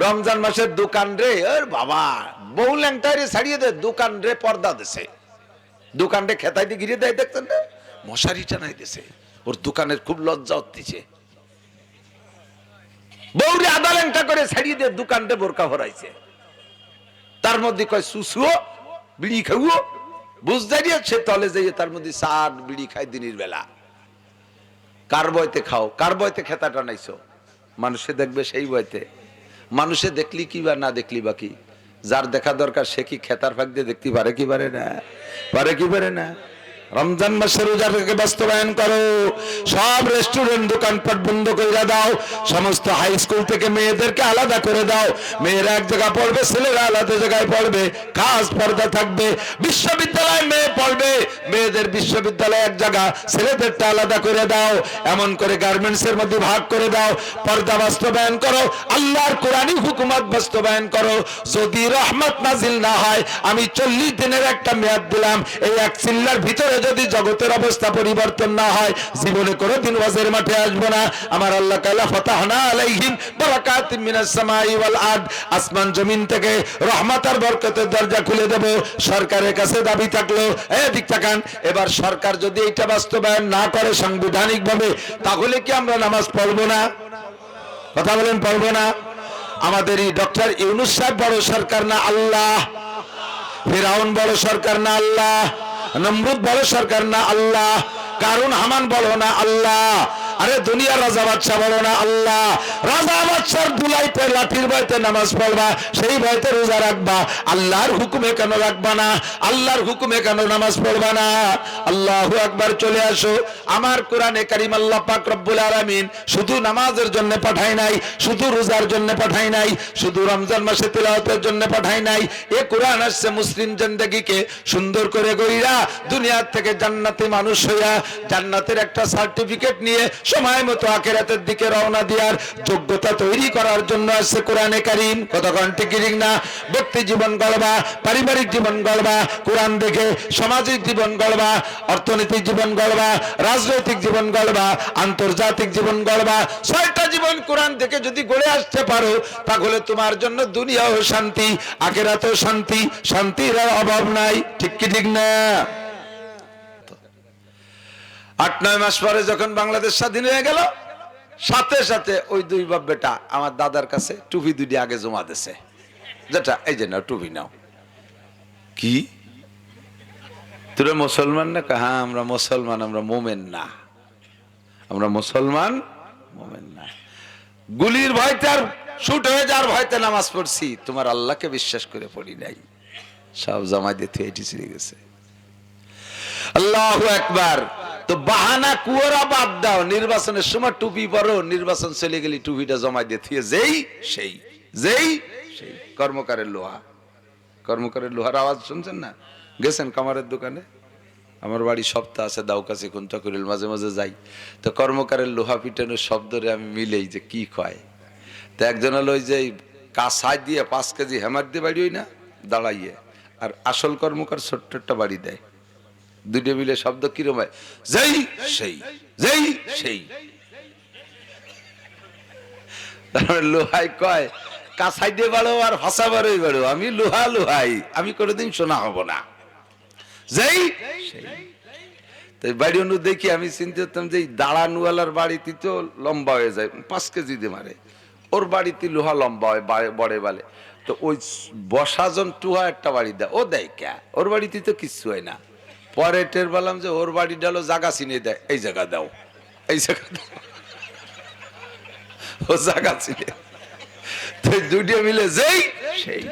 রমজান মাসের দোকান রে, ওর বাবা বউ ল্যাংটারে ছাড়িয়ে দে, দোকান রে পর্দা দেশে, দোকান রে খেতাই দিয়ে ঘিরে দেয়, দেখছেন না, মশারি টানাই দেশে। ওর দোকানের খুব লজ্জা হচ্ছে, বউরে আদা ল্যাংটা করে ছাড়িয়ে দিয়ে দোকান রে বোরকা ভরাইছে। তার মধ্যে কয় সুসুও বিড়ি খাও, বুঝতে সে তলে যাইয়ে তার মধ্যে চাট বিড়ি খায় দিনের বেলা। কার বয়তে খাও, কার বয়তে খেতা টানাইছো? মানুষে দেখবে সেই বয়তে। মানুষে দেখলি কি বা না দেখলি বা কি, যার দেখা দরকার সে কি খেতার ফাঁক দিয়ে দেখতে পারে কি পারে না? পারে কি পারে না? রমজান মাসের রোজাকে বাস্তবায়ন করো। সব রেস্টুরেন্ট দোকানপাট বন্ধ করে দাও। সমস্ত হাই স্কুল থেকে মেয়েদেরকে আলাদা করে দাও। মেয়েরা এক জায়গায় পড়বে, ছেলেরা আলাদা জায়গায় পড়বে, খাস পর্দা থাকবে। বিশ্ববিদ্যালয়ে মেয়ে পড়বে, মেয়েদের বিশ্ববিদ্যালয়ে এক জায়গা, ছেলেদেরটা আলাদা করে দাও। এমন করে গার্মেন্টস এর মধ্যে ভাগ করে দাও। পর্দা বাস্তবায়ন করো, আল্লাহর কোরআনী হুকুমত বাস্তবায়ন করো। যদি রহমত নাজিল না হয়, আমি 40 দিনের একটা মেয়াদ দিলাম, এই এক চিল্লার ভিতরে যদি জগতের অবস্থা পরিবর্তন না হয়, জীবনে কোনোদিন ওয়াজের মাঠে আসবো না। আমার আল্লাহ কালা ফাতাহনা আলাইহিম বারাকাতিম মিনাস সামাই ওয়াল আরদ, আসমান জমিন থেকে রহমত আর বরকতের দরজা খুলে দেব। সরকারের কাছে দাবি থাকলো, এদিক তাকান, এবার সরকার যদি এটা বাস্তবায়ন না করে সাংবিধানিক ভাবে, তাহলে কি আমরা নামাজ পড়বো না? কথা বলেন, পড়বো না? আমাদের এই ডক্টর ইউনূস সাহেব বড় সরকার না আল্লাহ? ফিরাউন বড় সরকার না আল্লাহ? নমরুদ বড় সরকার না আল্লাহ? কারুন হামান বলো না আল্লাহ? আরে দুনিয়ার রাজা বাদশা বলো না আল্লাহ? রাজা বাদশার দুলাইতে লাঠির ভয়তে নামাজ পড়বা, সেই ভয়তে রোজা রাখবা, আল্লাহর হুকুমে কেন রাখবা না? আল্লাহর হুকুমে কেন নামাজ পড়বা না? আল্লাহু আকবার। চলে আসো, আমার কোরআনে কারীম আল্লাহ পাক রব্বুল আলামিন শুধু নামাজের জন্য পাঠায় নাই, শুধু রোজার জন্য পাঠায় নাই, শুধু রমজান মাসে তিলাওয়াতের জন্য পাঠায় নাই। এ কোরআন আসছে মুসলিম জিন্দেগিকে সুন্দর করে গইরা দুনিয়ার থেকে জান্নাতি মানুষ হইয়া জান্নাতের একটা সার্টিফিকেট নিয়ে সময় মতো আখিরাতের দিকে রওনা দেওয়ার যোগ্যতা তৈরি করার জন্য আসছে কোরআনে কারীম। কতক্ষণ ঠিক না? ব্যক্তি জীবন গড়বা, পারিবারিক জীবন গড়বা কোরআন দেখে, সামাজিক জীবন গড়বা, অর্থনৈতিক জীবন গড়বা, রাজনৈতিক জীবন গড়বা, আন্তর্জাতিক জীবন গড়বা। 6টা জীবন কোরআন থেকে যদি গড়ে আসতে পারো, তাহলে তোমার জন্য দুনিয়াও শান্তি, আখিরাতেও শান্তি, শান্তির আর অভাব নাই। ঠিক কি ঠিক না? 8-9 মাস পরে যখন বাংলাদেশ স্বাধীন হয়ে গেল, সাথে সাথে ওই 2 বাপ বেটা আমার দাদার কাছে টুপি 2টি আগে জমা দিছে, যেটা এই যে নাও টুপি নাও। কি তোরা মুসলমান না? হ্যাঁ আমরা মুসলমান, আমরা মোমেন না, আমরা মুসলমান মোমেন না। গুলির ভয়তে আর শুট হয়ে যাওয়ার ভয়তে নামাজ পড়ছি, তোমার আল্লাহকে বিশ্বাস করে পড়ি নাই। সব জমা দিয়ে এটি ছিঁড়ে গেছে। আল্লাহু আকবার। তো বাহানা কুয়ারা বাদ দাও, নির্বাচনের সময় টুপি পরো, নির্বাচন চলে গেলে টুপিটা জমা দিয়ে থিয়ে যেই সেই কর্মকারের লোহা। কর্মকারের লোহার আওয়াজ শুনছেন না? গেছেন কামারের দোকানে? আমার বাড়ি সপ্তাহ আছে দাউকাছি কোনটা করিল, মাঝে মাঝে যাই। তো কর্মকারের লোহা পিটানোর শব্দরে আমি মিলেই যে কি কয়। তো একজন হলো ওই যে কাঁসাই দিয়ে 5 কেজি হ্যামার দিয়ে বাড়ি না দাঁড়াইয়ে, আর আসল কর্মকার ছোট্ট একটা বাড়ি দেয়। 2টে মিলে শব্দ কিরম হয়? যেই সেই, যেই সেই। তারপরে লোহাই কয় কাঁসাই দিয়ে বাড়ো আর ভাষা বাড়োই বাড়ো, আমি লোহা লোহাই, আমি কোনোদিন শোনা হব না। যেই সেই। তাই বাড়ি অনু দেখি আমি চিন্তা করতাম যে দাঁড়ানুয়ালার বাড়িতে তো লম্বা হয়ে যায়, 5 কেজি দিয়ে মারে, ওর বাড়িতে লোহা লম্বা হয় বড়ে বালে। তো ওই বসাজন টুহা একটা বাড়ি দেয়, ও দেয় কে? ওর বাড়িতে তো কিচ্ছু হয় না। পরে টের পেলাম যে ওর বাড়ি ডালো জায়গা চিনে দেয়, এই জায়গা দাও, এই জায়গা দাও, ও জায়গা চিনে। তো 2টে মিলে যেই সেই।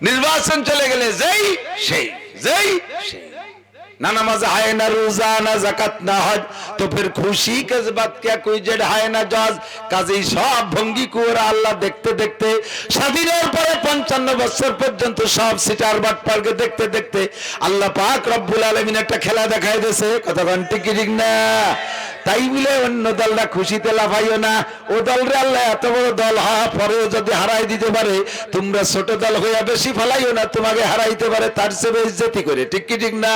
নির্বাচন চলে গেলে যেই সেই, যেই সেই। ना नमाज है ना रोजा ना जाकात ना हज, तो फिर खुशी के बात क्या कोई जेड है ना जज। কাজেই সব ভঙ্গি করে আল্লাহ দেখতে দেখতে স্বাধীনের পরে 55 বছর পর্যন্ত সব সিটার বাটপারকে দেখতে দেখতে আল্লাহ পাক রব্বুল আলামিন একটা খেলা দেখায় দিয়েছে। কথা ঠিক ঠিক না? তাই বলে অন্য দলটা খুশিতে লাফাইও না। ও দলরে আল্লাহ এত বড় দল হওয়া পরেও যদি হারাই দিতে পারে, তোমরা ছোট দল হইয়া বেশি ফেলাইও না, তোমাকে হারাইতে পারে তার চেয়ে বেইজ্জতি করে। ঠিক কি ঠিক না?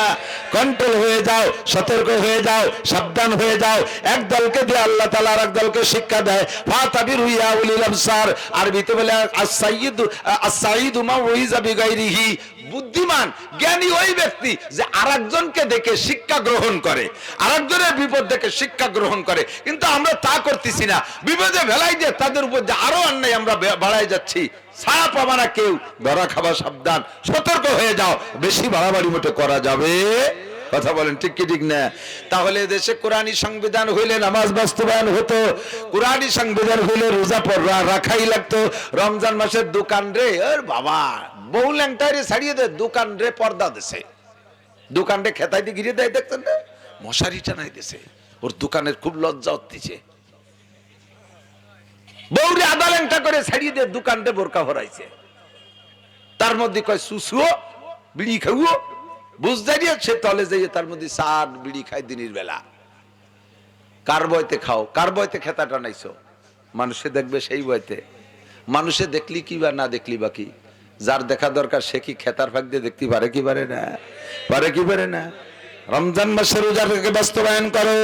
কন্ট্রোল হয়ে যাও, সতর্ক হয়ে যাও, সাবধান হয়ে যাও। এক দলকে দিয়ে আল্লাহ তাআলা আরেক দলকে শিক্ষা দেয়, ফাতাবিরু ইয়া উলিল আবসার। আরবিতে বলে আস-সাইয়্যিদু মা উইযা বিগাইরিহি। বুদ্ধিমান জ্ঞানী ওই ব্যক্তি যে আরেকজনকে দেখে শিক্ষা গ্রহণ করে, আরেকজনের বিপদ দেখে শিক্ষা গ্রহণ করে। কিন্তু আমরা তা করতেছি না, বিপদে ভেলাই দিয়ে তাদের উপর যে আরো অন্যায় আমরা বাড়াই যাচ্ছি। ছাড়া পাবা না কেউ, ধরা খাবা সাবধান, সতর্ক হয়ে যাও। বেশি বাড়াবাড়ি মোটে করা যাবে, কথা বলেন ঠিক কি ঠিক না? তাহলে দেশে কোরআনী সংবিধান হইলে নামাজ বাস্তবায়ন হতো, কোরআনী সংবিধান হইলে রোজা রাখাই লাগতো। রমজান মাসের দোকান রে, ওর বাবা বউ ল্যাংটারে ছাড়িয়ে দে, দোকান রে পর্দা দেশে, দোকান রে খেতাই দিয়ে ঘিরে দেয়, দেখতেন না? মশারি টানাই দেশে, ওর দোকানের খুব লজ্জা হচ্ছে। বউরে আদা ল্যাংটা করে ছাড়িয়ে দে, দোকান রে বোরকা ভরাইছে। তার মধ্যে কয় সুসুও বিড়ি খাইও, বুঝতে সে তলে যাইয়ে তার মধ্যে সার বিড়ি খায় দিনের বেলা। কার বয়তে খাও, কার বয়তে খেতা টানাইছো? মানুষে দেখবে সেই বয়তে। মানুষে দেখলি কি বা না দেখলি বা কি, যার দেখা দরকার সে কি খেতার ফাঁক দিয়ে দেখতে পারে কি পারে না? পারে কি পারে না? রমজান মাসের রোজাকে বাস্তবায়ন করো।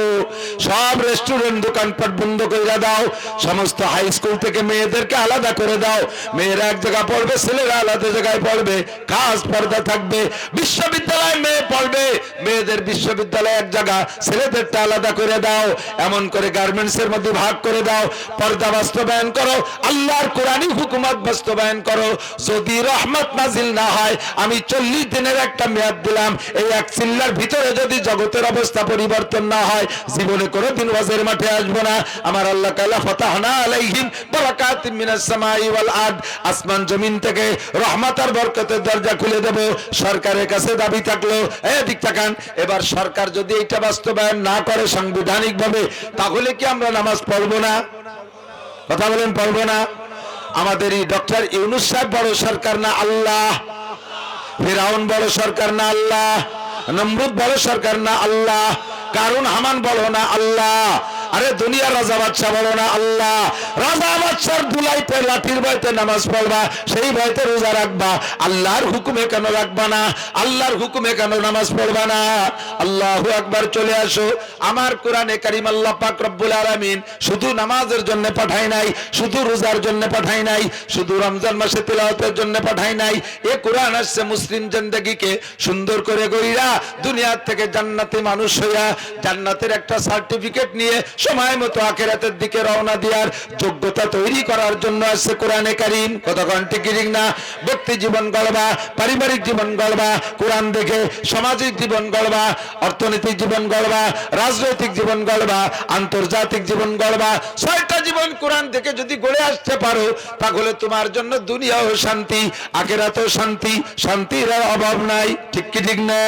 সব রেস্টুরেন্ট দোকানপাট বন্ধ করে দাও। সমস্ত হাই স্কুল থেকে মেয়েদেরকে আলাদা করে দাও। মেয়েরা এক জায়গায় পড়বে, ছেলেরা আলাদা জায়গায় পড়বে, খাস পর্দা থাকবে। বিশ্ববিদ্যালয়ে মেয়ে পড়বে, মেয়েদের বিশ্ববিদ্যালয়ে এক জায়গা, ছেলেদেরটা আলাদা করে দাও। এমন করে গার্মেন্টস এর মধ্যে ভাগ করে দাও। পর্দা বাস্তবায়ন করো, আল্লাহর কোরআনী হুকুমত বাস্তবায়ন করো। যদি রহমত নাজিল না হয়, আমি 40 দিনের একটা মেয়াদ দিলাম, এই এক চিল্লার ভিতরে যদি জগতের অবস্থা পরিবর্তন না হয়, জীবনে কোনোদিন ওয়াজের মাঠে আসবো না। আমার আল্লাহ তাআলা ফাতাহনা আলাইহিম বারাকাতিম মিনাস সামাই ওয়াল আরদ, আসমান জমিন থেকে রহমত আর বরকতের দরজা খুলে দেব। সরকারের কাছে দাবি থাকলো, এদিক তাকান, এবার সরকার যদি এটা বাস্তবায়ন না করে সাংবিধানিক ভাবে, তাহলে কি আমরা নামাজ পড়বো না? কথা বলেন, পড়বো না? আমাদের এই ডক্টর ইউনূস সাহেব বড় সরকার না আল্লাহ? ফিরাউন বড় সরকার না আল্লাহ? নমরুদ বড় সরকার না আল্লাহ? কারুন হামান বড় না আল্লাহ? আরে দুনিয়ার রাজা বাদশা বড় না আল্লাহ? রাজা বাদশার দুলাইতে লাঠির ভয়তে নামাজ পড়বা, সেই ভয়তে রোজা রাখবা, আল্লাহর হুকুমে কেন রাখবা না? আল্লাহর হুকুমে কেন নামাজ পড়বা না? আল্লাহু আকবার। চলে আসো। আমার কোরআনে কারীম আল্লাহ পাক রব্বুল আলামিন শুধু নামাজের জন্য পাঠায় নাই, শুধু রোজার জন্য পাঠায় নাই, শুধু রমজান মাসে তেলাওয়াতের জন্য পাঠায় নাই। এ কোরআন আসছে মুসলিম জিন্দেগিকে সুন্দর করে গড়িয়া দুনিয়া থেকে জান্নাতি মানুষ হইয়া জান্নাতের একটা সার্টিফিকেট নিয়ে সময় মতো আখিরাতের দিকে রওনা দেওয়ার যোগ্যতা তৈরি করার জন্য আসছে কোরআনে কারীম। কতক্ষণ ঠিক ঠিক না? ব্যক্তি জীবন গড়বা, পারিবারিক জীবন গড়বা কোরআন দেখে, সামাজিক জীবন গড়বা, অর্থনৈতিক জীবন গড়বা, রাজনৈতিক জীবন গড়বা, আন্তর্জাতিক জীবন গড়বা। 6টা জীবন কোরআন থেকে যদি গড়ে আসতে পারো, তাহলে তোমার জন্য দুনিয়াও শান্তি, আখিরাতেও শান্তি, শান্তির অভাব নাই। ঠিক কি ঠিক না?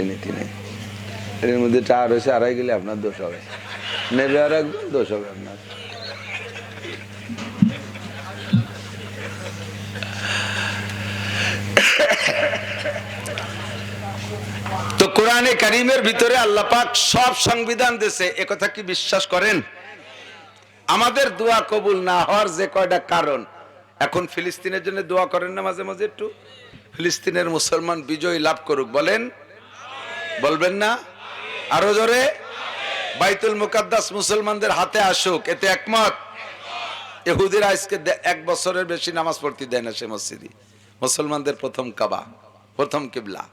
নীতি নেই এর মধ্যে, টার হয়েছে আড়াই গেলে আপনার দোষ হবে, নেবে আর একদম দোষ হবে আপনার। তো কোরআনে কারীমের ভিতরে আল্লাহ পাক সব সংবিধান দিয়েছে, একথা কি বিশ্বাস করেন? আমাদের দোয়া কবুল না হওয়ার যে কয়টা কারণ, এখন ফিলিস্তিনের জন্য দোয়া করেন না মাঝে মাঝে একটু? ফিলিস্তিনের মুসলমান বিজয় লাভ করুক, বলেন? বলবেন না? আরো জোরে। বাইতুল মুকাদ্দাস মুসলমানদের হাতে আসুক, এতে একমত? ইহুদিরা আজকে 1 বছরের বেশি নামাজ পড়তে দেয় না সে মসজিদে। মুসলমানদের প্রথম কাবা, প্রথম কিবলা।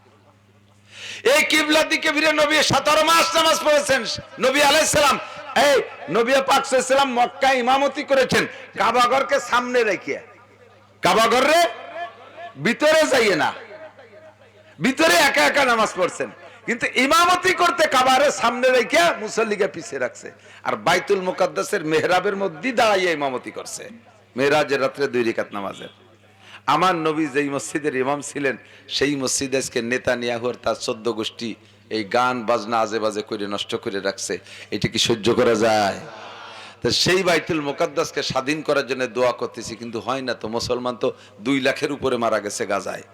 এই কিবলা দিকে ফিরে নবী 17 মাস নামাজ পড়েছেন। নবী আলাইহিস সালাম, এই নবী পাক সাল্লাল্লাহু আলাইহি সাল্লাম মক্কায় ইমামতি করেছেন কাবা ঘরকে সামনে রেখে। কাবা ঘরে ভিতরে যাইয়ে না, ভিতরে একা একা নামাজ পড়ছেন, কিন্তু ইমামতি করতে কাবারে সামনে রেখে মুসল্লিকে পিছিয়ে রাখছে। আর বাইতুল মুকাদ্দাসের মেহরাবের মধ্যে দাঁড়াইয়া ইমামতি করছে, মেহরাজের রাত্রে 2 রাকাত নামাজের। আমার নবী যেই মসজিদের ইমাম ছিলেন, সেই মসজিদে আজকে নেতানিয়াহু আর তার 14 গোষ্ঠী এই গান বাজনা আজে বাজে করে নষ্ট করে রাখছে। এটা কি সহ্য করা যায়? তো সেই বাইতুল মুকাদ্দাসকে স্বাধীন করার জন্য দোয়া করতেছি, কিন্তু হয় না। তো মুসলমান তো 2 লাখের উপরে মারা গেছে গাজায়।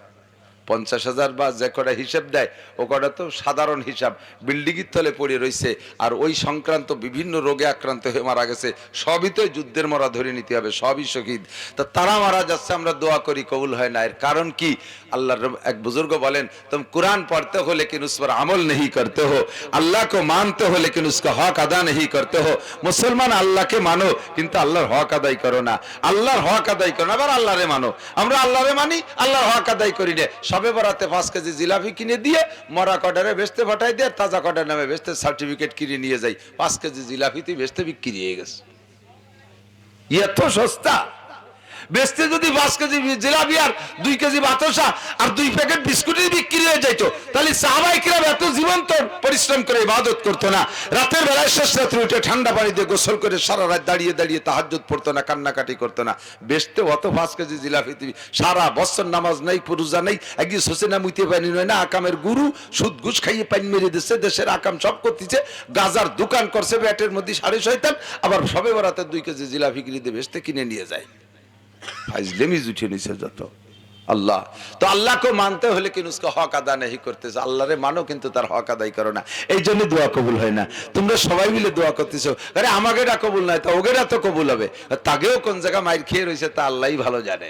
50,000 বা যে কটা হিসাব দেয় ও কটা তো সাধারণ হিসাব, বিল্ডিংয়ের তলে পড়ে রয়েছে। আর ওই সংক্রান্ত বিভিন্ন রোগে আক্রান্ত হয়ে মারা গেছে। সবই তো যুদ্ধের মরা ধরে নিতে হবে, সবই শহীদ। তা তারা মারা যাচ্ছে, আমরা দোয়া করি, কবুল হয় না। এর কারণ কি? আল্লাহর এক বুজুর্গ বলেন, तुम कुरान पढ़ते हो लेकिन उस पर अमल नहीं करते हो, अल्लाह को मानते हो लेकिन उसका हक अदा नहीं करते हो। मुसलमान अल्लाह के मानो কিন্তু আল্লাহর হক আদায় করো না। আল্লাহর হক আদায় করো না, আবার আল্লাহরে মানো। আমরা আল্লাহরে মানি, আল্লাহর হক আদায় করি না। সবে বরাতে 5 কেজি জিলাপি কিনে দিয়ে মরা কটারে বেচতে পাঠাই দিয়ে তাজা কটার নামে বেচতে সার্টিফিকেট কিনে নিয়ে যাই। 5 কেজি জিলাপিতে বেচতে বিক্রি হয়ে গেছে। এত সস্তা। বেচতে যদি 5 কেজি জিলাপি আর 2 কেজি বাতাসা আর 2 প্যাকেট বিস্কুটের বিক্রি হয়ে যাইতো, তাহলে সাহাবায়ে কিরাম এত জীবন্ত পরিশ্রম করে ইবাদত করতো না? রাতের বেলায় শেষ রাত্রে উঠে ঠান্ডা পানি দিয়ে গোসল করে সারা রাত দাঁড়িয়ে দাঁড়িয়ে তাহাজ্জুদ পড়তো না, কান্নাকাটি করতো না? বেচতে অত 5 কেজি জিলাপি সারা বছর নামাজ নাই, রোজা নাই, একদিন সোসেনা মুইতে পানি নয় না, আকামের গুরু সুদ ঘুষ খাইয়ে পানি মেরে দিচ্ছে, দেশের আকাম সব করতেছে, গাজার দোকান করছে ব্যাটের মধ্যে সাড়ে শয়তান, আবার সবে বরাতে 2 কেজি জিলাপি কিনে দিয়ে বেচতে কিনে নিয়ে যায়। ফাইজলেমি জুটে নিছে যত। আল্লাহ তো আল্লাহকে মানতে হলে কিন্তু उसका হক আদা नहीं করতেছে। আল্লাহরে মানো কিন্তু তার হক আদায় করো না, এই জন্য দোয়া কবুল হয় না। তোমরা সবাই মিলে দোয়া করতেছো, আরে আমাকে এটা কবুল নয় তা ওগেরা তো কবুল হবে। তাকেও কোন জায়গা মাইর খেয়ে রয়েছে তা আল্লাহই ভালো জানে।